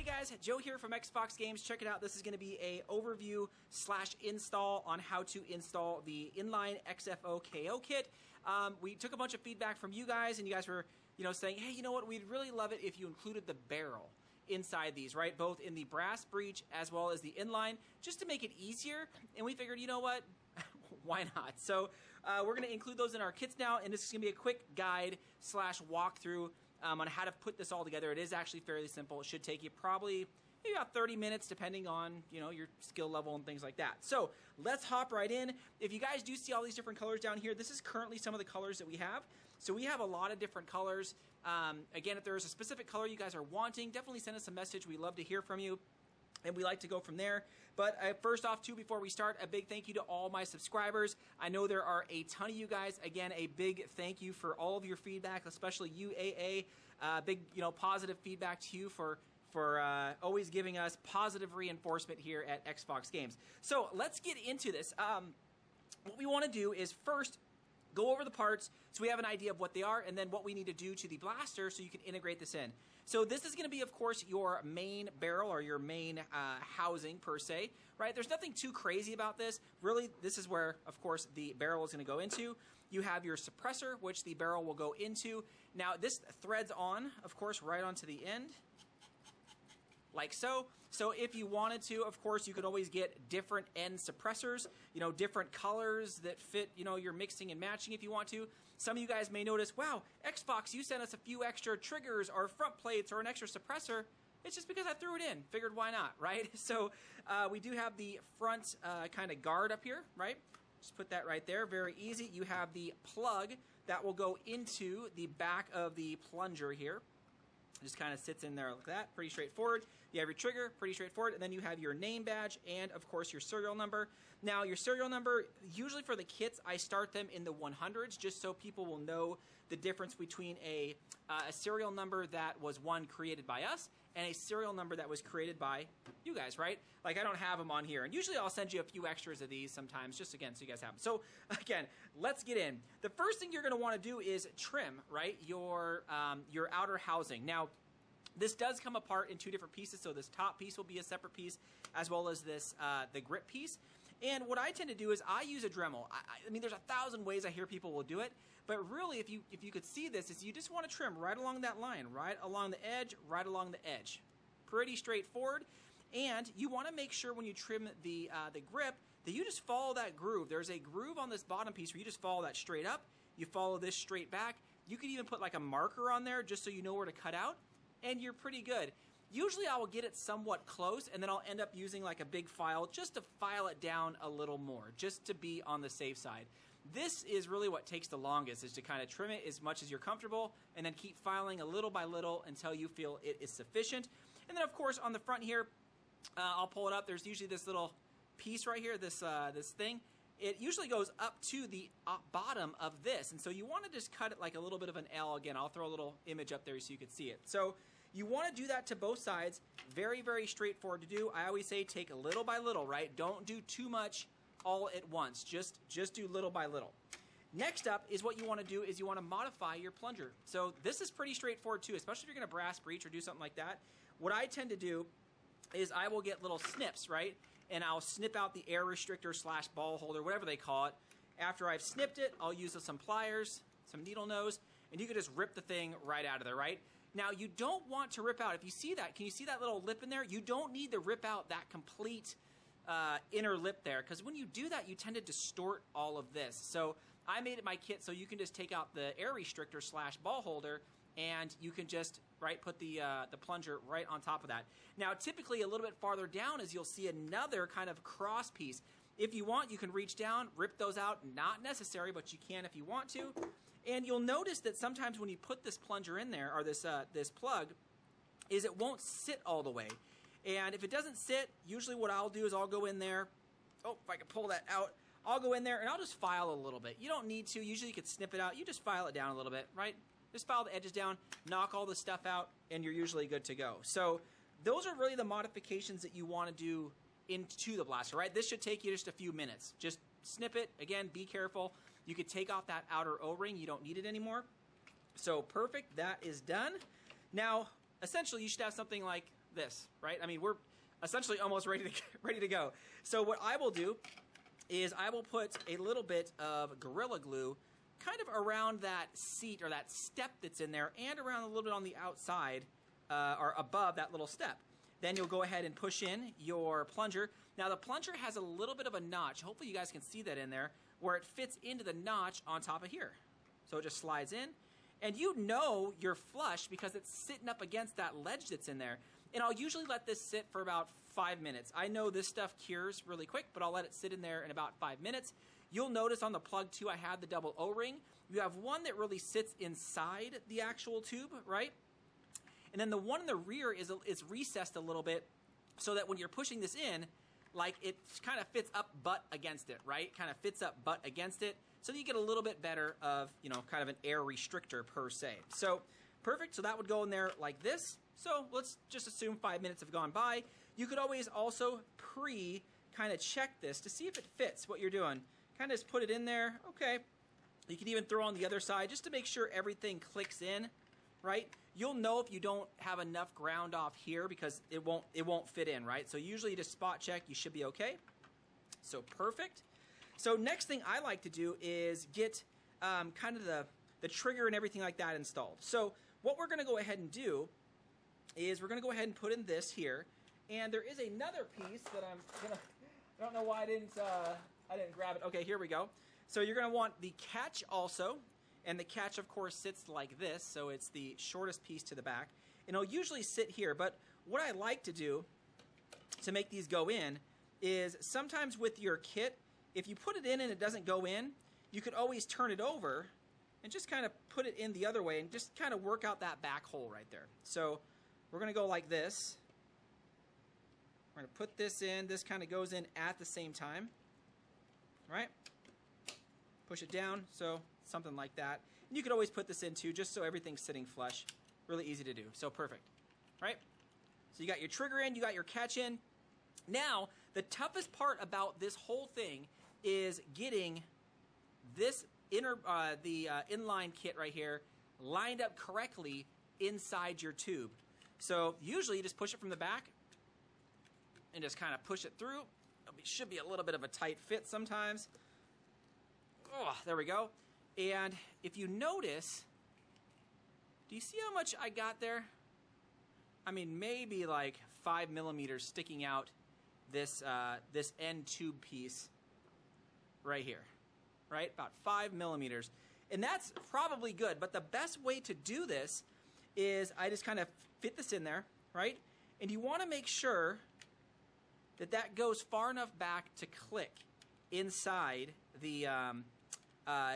Hey guys, Joe here from XFoxGames. Check it out. This is going to be a overview / install on how to install the InLine XFKO kit. We took a bunch of feedback from you guys, and you guys were, saying, hey, you know what? We'd really love it if you included the barrel inside these, right? Both in the brass breech as well as the InLine, just to make it easier. And we figured, you know what? Why not? So we're going to include those in our kits now, and this is going to be a quick guide / walkthrough on how to put this all together. It is actually fairly simple. It should take you probably maybe about 30 minutes, depending on your skill level and things like that. So let's hop right in. If you guys do see all these different colors down here, this is currently some of the colors that we have. So we have a lot of different colors. Again, if there is a specific color you guys are wanting, definitely send us a message. We love to hear from you, and we like to go from there. But first off, too, before we start, a big thank you to all my subscribers. I know there are a ton of you guys. Again, a big thank you for all of your feedback, especially you, AA. Big, positive feedback to you for always giving us positive reinforcement here at XFoxGames. So let's get into this. What we want to do is first go over the parts so we have an idea of what they are, and then what we need to do to the blaster so you can integrate this in. So this is going to be, of course, your main barrel or your main housing per se, right? There's nothing too crazy about this. Really, this is where, of course, the barrel is going to go into. You have your suppressor, which the barrel will go into. Now, this threads on, of course, right onto the end, like so. So if you wanted to, of course, you could always get different end suppressors, different colors that fit, your mixing and matching if you want to. Some of you guys may notice, wow, Xbox, you sent us a few extra triggers or front plates or an extra suppressor. It's just because I threw it in. Figured why not, right? So we do have the front kind of guard up here, right? Just put that right there. Very easy. You have the plug that will go into the back of the plunger here. Just kind of sits in there like that. Pretty straightforward. You have your trigger, pretty straightforward, and then you have your name badge and, of course, your serial number. Now, your serial number, usually for the kits, I start them in the 100s just so people will know the difference between a serial number that was created by us and a serial number that was created by you guys, right? Like, I don't have them on here. And usually I'll send you a few extras of these sometimes, just again, so you guys have them. So, again, let's get in. The first thing you're going to want to do is trim, right, your outer housing. Now, this does come apart in two different pieces, so this top piece will be a separate piece, as well as this the grip piece. And what I tend to do is I use a Dremel. I mean, there's 1,000 ways I hear people will do it, but really, if you could see this, is you just want to trim right along that line, right along the edge, right along the edge. Pretty straightforward. And you want to make sure when you trim the grip that you just follow that groove. There's a groove on this bottom piece where you just follow that straight up. You follow this straight back. You could even put like a marker on there just so you know where to cut out, and you're pretty good. Usually I will get it somewhat close, and then I'll end up using like a big file just to file it down a little more, just to be on the safe side. This is really what takes the longest, is to kind of trim it as much as you're comfortable, and then keep filing a little by little until you feel it is sufficient. And then, of course, on the front here, I'll pull it up. There's usually this little piece right here, this thing. It usually goes up to the bottom of this, and so you want to just cut it like a little bit of an L. Again, I'll throw a little image up there so you can see it. So you want to do that to both sides. Very, very straightforward to do. I always say take little by little, right? Don't do too much all at once. Just do little by little. Next up is what you want to do is you want to modify your plunger. So this is pretty straightforward too, especially if you're going to brass breech or do something like that. What I tend to do is I will get little snips, right? And I'll snip out the air restrictor / ball holder, whatever they call it. After I've snipped it, I'll use some pliers, some needle nose, and you can just rip the thing right out of there, right? Now, you don't want to rip out. If you see that, can you see that little lip in there? You don't need to rip out that complete inner lip there, because when you do that, you tend to distort all of this. So I made it my kit so you can just take out the air restrictor / ball holder, and you can just put the plunger right on top of that. Now, typically a little bit farther down is you'll see another kind of cross piece. If you want, you can reach down, rip those out. Not necessary, but you can if you want to. And you'll notice that sometimes when you put this plunger in there, or this plug, is it won't sit all the way. And if it doesn't sit, usually what I'll do is I'll go in there. Oh, if I can pull that out. I'll go in there and I'll just file a little bit. You don't need to. Usually you could snip it out. You just file it down a little bit, right? Just file the edges down, knock all the stuff out, and you're usually good to go. So those are really the modifications that you want to do into the blaster, right? This should take you just a few minutes. Just snip it. Again, be careful. You could take off that outer O-ring. You don't need it anymore. So perfect. That is done. Now, essentially, you should have something like this, right? I mean, we're essentially almost ready to go. So what I will do is I will put a little bit of Gorilla Glue kind of around that seat or that step that's in there, and around a little bit on the outside or above that little step. Then you'll go ahead and push in your plunger. Now the plunger has a little bit of a notch. Hopefully you guys can see that in there, where it fits into the notch on top of here. So it just slides in. And you know you're flush because it's sitting up against that ledge that's in there. And I'll usually let this sit for about 5 minutes. I know this stuff cures really quick, but I'll let it sit in there in about 5 minutes. You'll notice on the plug too, I have the double O-ring. You have one that really sits inside the actual tube, right? And then the one in the rear is recessed a little bit so that when you're pushing this in, like it kind of fits up butt against it, right? Kind of fits up butt against it. So you get a little bit better of, you know, kind of an air restrictor per se. So perfect. So that would go in there like this. So let's just assume 5 minutes have gone by. You could always also kind of check this to see if it fits what you're doing. Kind of just put it in there. Okay. You can even throw on the other side just to make sure everything clicks in, right? You'll know if you don't have enough ground off here because it won't fit in, right? So usually you just spot check, you should be okay. So perfect. So next thing I like to do is get kind of the trigger and everything like that installed. So what we're going to go ahead and do is we're going to go ahead and put in this here, and there is another piece that I don't know why I didn't grab it. Okay, here we go. So you're going to want the catch also, and the catch of course sits like this, so it's the shortest piece to the back, and it'll usually sit here. But what I like to do to make these go in is sometimes with your kit, if you put it in and it doesn't go in, you could always turn it over and just kind of put it in the other way and just kind of work out that back hole right there. So we're going to go like this. We're going to put this in. This kind of goes in at the same time. Right? Push it down, so something like that. And you could always put this in too, just so everything's sitting flush. Really easy to do. So perfect. Right? So you got your trigger in, you got your catch in. Now, the toughest part about this whole thing is getting this InLine kit right here lined up correctly inside your tube. So usually you just push it from the back and just kind of push it through. It should be a little bit of a tight fit sometimes. Oh, there we go. And if you notice, do you see how much I got there? I mean, maybe like 5 millimeters sticking out this end tube piece right here, right? About 5 millimeters. And that's probably good, but the best way to do this is I just kind of fit this in there, right? And you want to make sure that that goes far enough back to click inside the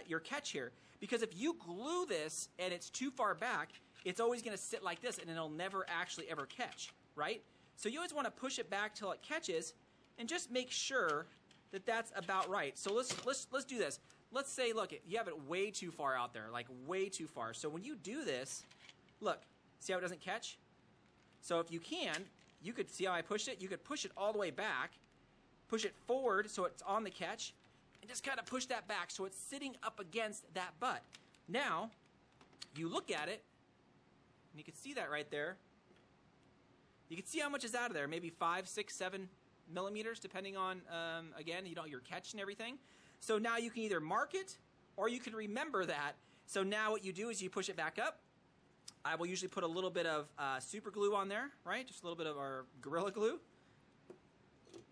your catch here. Because if you glue this and it's too far back, it's always going to sit like this and it'll never actually ever catch, right? So you always want to push it back till it catches and just make sure that that's about right. So let's do this. Let's say, look, you have it way too far out there, like way too far. So when you do this, look, see how it doesn't catch? So if you can, you could see how I pushed it. You could push it all the way back, push it forward so it's on the catch, and just kind of push that back so it's sitting up against that butt. Now, you look at it, and you can see that right there. You can see how much is out of there, maybe 5, 6, 7 millimeters, depending on, again, you know, your catch and everything. So now you can either mark it, or you can remember that. So now what you do is you push it back up. I will usually put a little bit of super glue on there, right? Just a little bit of our Gorilla Glue.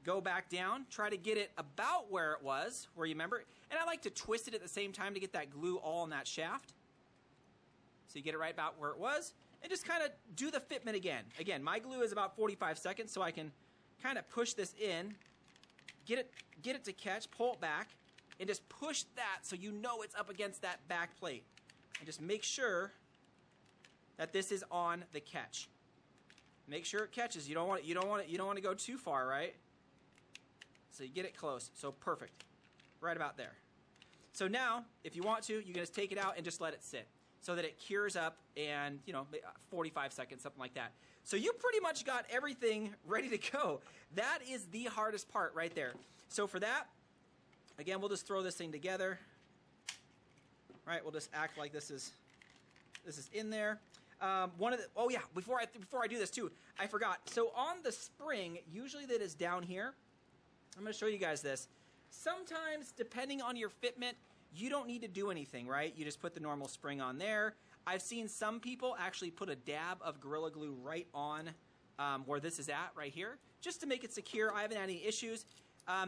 Go back down. Try to get it about where it was, where you remember it. And I like to twist it at the same time to get that glue all on that shaft. So you get it right about where it was. And just kind of do the fitment again. Again, my glue is about 45 seconds, so I can kind of push this in, get it to catch, pull it back, and just push that so you know it's up against that back plate. And just make sure that this is on the catch. Make sure it catches. You don't want to go too far, right? So you get it close. So perfect. Right about there. So now, if you want to, you can just take it out and just let it sit so that it cures up and, you know, 45 seconds, something like that. So you pretty much got everything ready to go. That is the hardest part right there. So for that, again, we'll just throw this thing together. Right, we'll just act like this is in there. Oh yeah, before I do this too, I forgot. So on the spring, usually that is down here. I'm going to show you guys this. Sometimes, depending on your fitment, you don't need to do anything, right? You just put the normal spring on there. I've seen some people actually put a dab of Gorilla Glue right on where this is at, right here, just to make it secure. I haven't had any issues.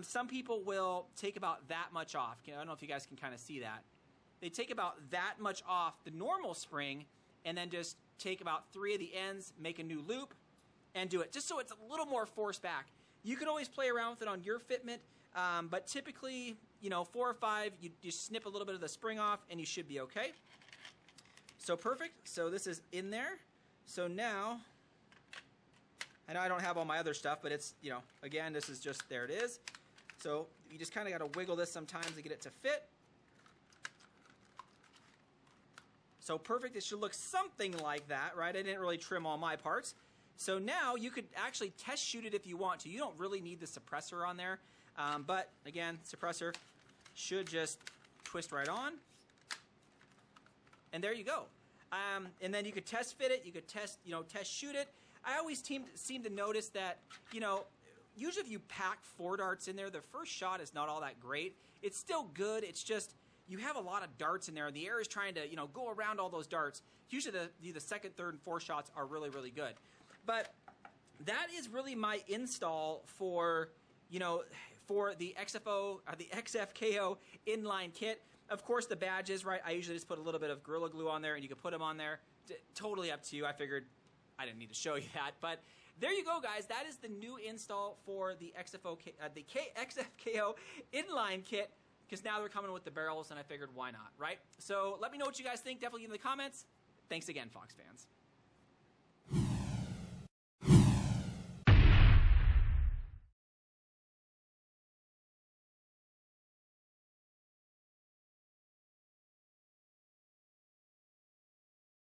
Some people will take about that much off. I don't know if you guys can kind of see that. They take about that much off the normal spring and then just take about 3 of the ends, make a new loop, and do it, just so it's a little more forced back. You can always play around with it on your fitment, but typically, 4 or 5, you snip a little bit of the spring off, and you should be okay. So perfect. So this is in there. So now, I know I don't have all my other stuff, but it's, again, this is just, there it is. So you just kind of got to wiggle this sometimes to get it to fit. So perfect. It should look something like that, right? I didn't really trim all my parts. So now you could actually test shoot it if you want to. You don't really need the suppressor on there. But again, suppressor should just twist right on. And there you go. And then you could test fit it. You could test shoot it. I always seem to notice that, usually if you pack 4 darts in there, the first shot is not all that great. It's still good. It's just, you have a lot of darts in there, and the air is trying to, go around all those darts. Usually the second, third, and fourth shots are really, really good. But that is really my install for, for the XFKO inline kit. Of course, the badges, right? I usually just put a little bit of Gorilla Glue on there, and you can put them on there. Totally up to you. I figured I didn't need to show you that, but there you go, guys. That is the new install for the XFKO inline kit, because now they're coming with the barrels, and I figured why not, right? So let me know what you guys think. Definitely in the comments. Thanks again, Fox fans.